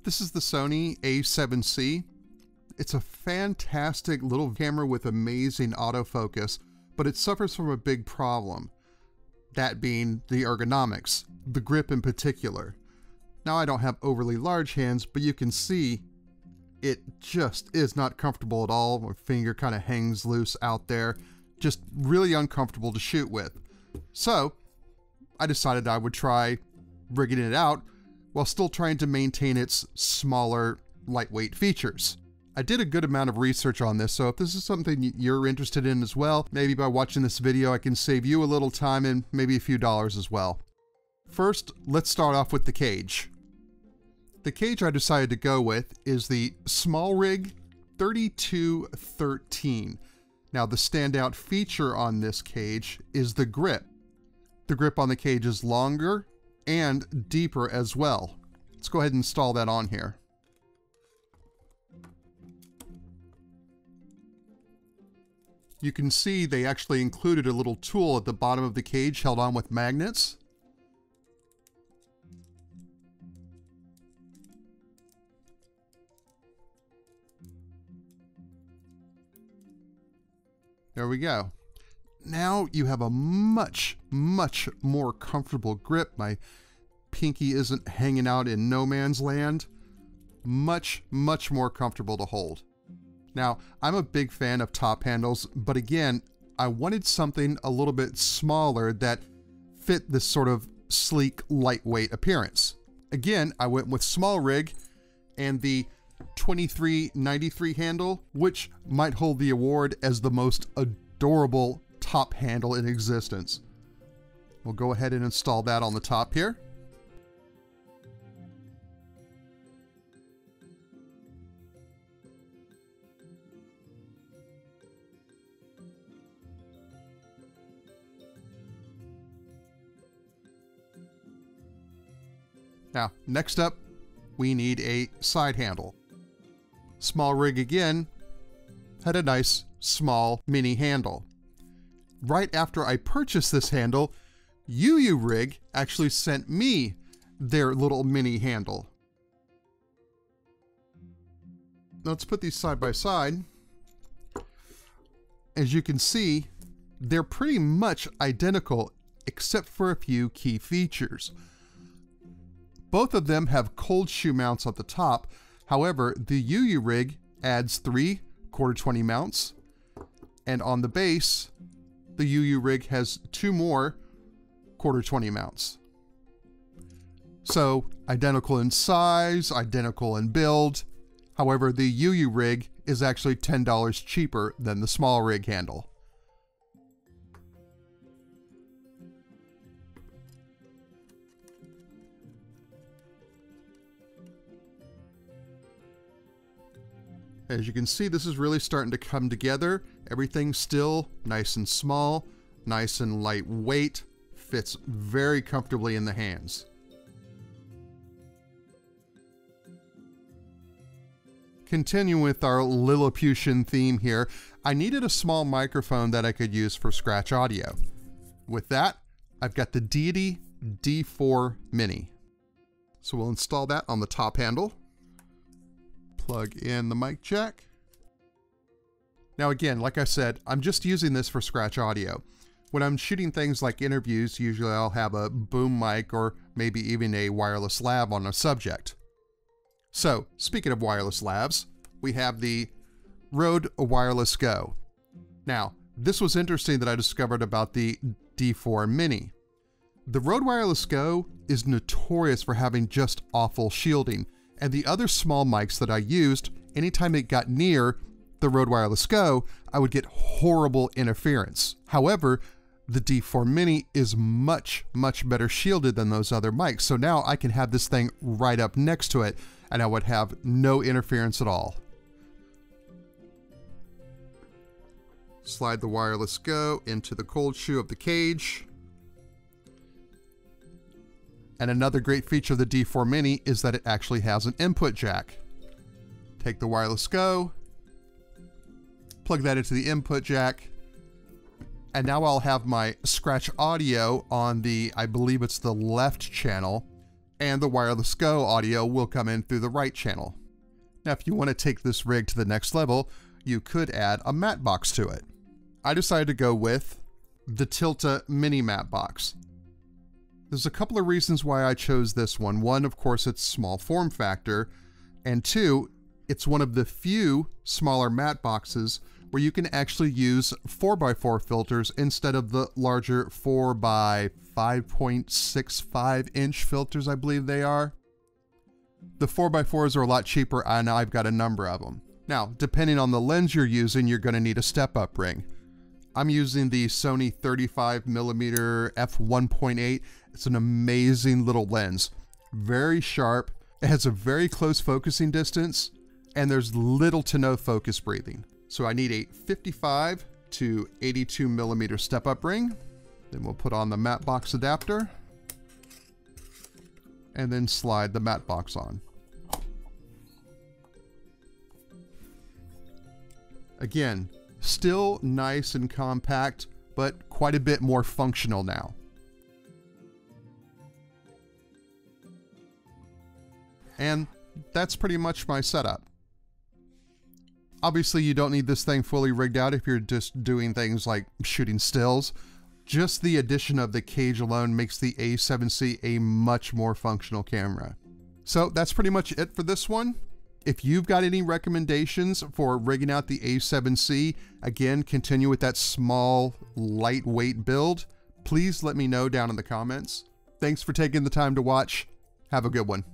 This is the Sony A7C. It's a fantastic little camera with amazing autofocus, but it suffers from a big problem. That being the ergonomics, the grip in particular. Now I don't have overly large hands, but you can see it just is not comfortable at all. My finger kind of hangs loose out there. Just really uncomfortable to shoot with. So I decided I would try rigging it out while still trying to maintain its smaller, lightweight features. I did a good amount of research on this, so if this is something you're interested in as well, maybe by watching this video I can save you a little time and maybe a few dollars as well. First, let's start off with the cage. The cage I decided to go with is the SmallRig 3213. Now the standout feature on this cage is the grip. The grip on the cage is longer and deeper as well. Let's go ahead and install that on here. You can see they actually included a little tool at the bottom of the cage held on with magnets. There we go. Now you have a much more comfortable grip. My pinky isn't hanging out in no man's land. Much more comfortable to hold. Now, I'm a big fan of top handles, but again, I wanted something a little bit smaller that fit this sort of sleek, lightweight appearance. Again, I went with SmallRig and the 2393 handle, which might hold the award as the most adorable top handle in existence. We'll go ahead and install that on the top here. Now, next up, we need a side handle. SmallRig again had a nice small mini handle. Right after I purchased this handle, UURig actually sent me their little mini handle. Let's put these side by side. As you can see, they're pretty much identical except for a few key features. Both of them have cold shoe mounts at the top. However, the UURig adds 3 1/4-20 mounts, and on the base, the UURig has 2 more 1/4-20 mounts. So identical in size, identical in build. However, the UURig is actually $10 cheaper than the SmallRig handle. As you can see, this is really starting to come together. Everything's still nice and small, nice and lightweight, fits very comfortably in the hands. Continuing with our Lilliputian theme here, I needed a small microphone that I could use for scratch audio. With that, I've got the Deity D4 Mini. So we'll install that on the top handle. Plug in the mic jack. Now again, like I said, I'm just using this for scratch audio. When I'm shooting things like interviews, usually I'll have a boom mic or maybe even a wireless lav on a subject. So, speaking of wireless lavs, we have the Rode Wireless Go. Now, this was interesting that I discovered about the D4 Mini. The Rode Wireless Go is notorious for having just awful shielding, and the other small mics that I used, anytime it got near the Rode Wireless Go, I would get horrible interference. However, the D4 Mini is much better shielded than those other mics, so now I can have this thing right up next to it, and I would have no interference at all. Slide the Wireless Go into the cold shoe of the cage. And another great feature of the D4 Mini is that it actually has an input jack. Take the Wireless Go, plug that into the input jack, and now I'll have my scratch audio on the, I believe it's the left channel, and the wireless Go audio will come in through the right channel. Now, if you want to take this rig to the next level, you could add a matte box to it. I decided to go with the Tilta Mini Matte Box. There's a couple of reasons why I chose this one. One, of course, it's small form factor, and two, it's one of the few smaller matte boxes where you can actually use 4x4 filters instead of the larger 4x5.65 inch filters, I believe they are. The 4x4s are a lot cheaper, and I've got a number of them. Now, depending on the lens you're using, you're going to need a step-up ring. I'm using the Sony 35mm f1.8. It's an amazing little lens. Very sharp. It has a very close focusing distance, and there's little to no focus breathing. So I need a 55 to 82mm step-up ring. Then we'll put on the matte box adapter, and then slide the matte box on. Again, still nice and compact, but quite a bit more functional now. And that's pretty much my setup. Obviously, you don't need this thing fully rigged out if you're just doing things like shooting stills. Just the addition of the cage alone makes the A7C a much more functional camera. So that's pretty much it for this one. If you've got any recommendations for rigging out the A7C, again, continue with that small, lightweight build, please let me know down in the comments. Thanks for taking the time to watch. Have a good one.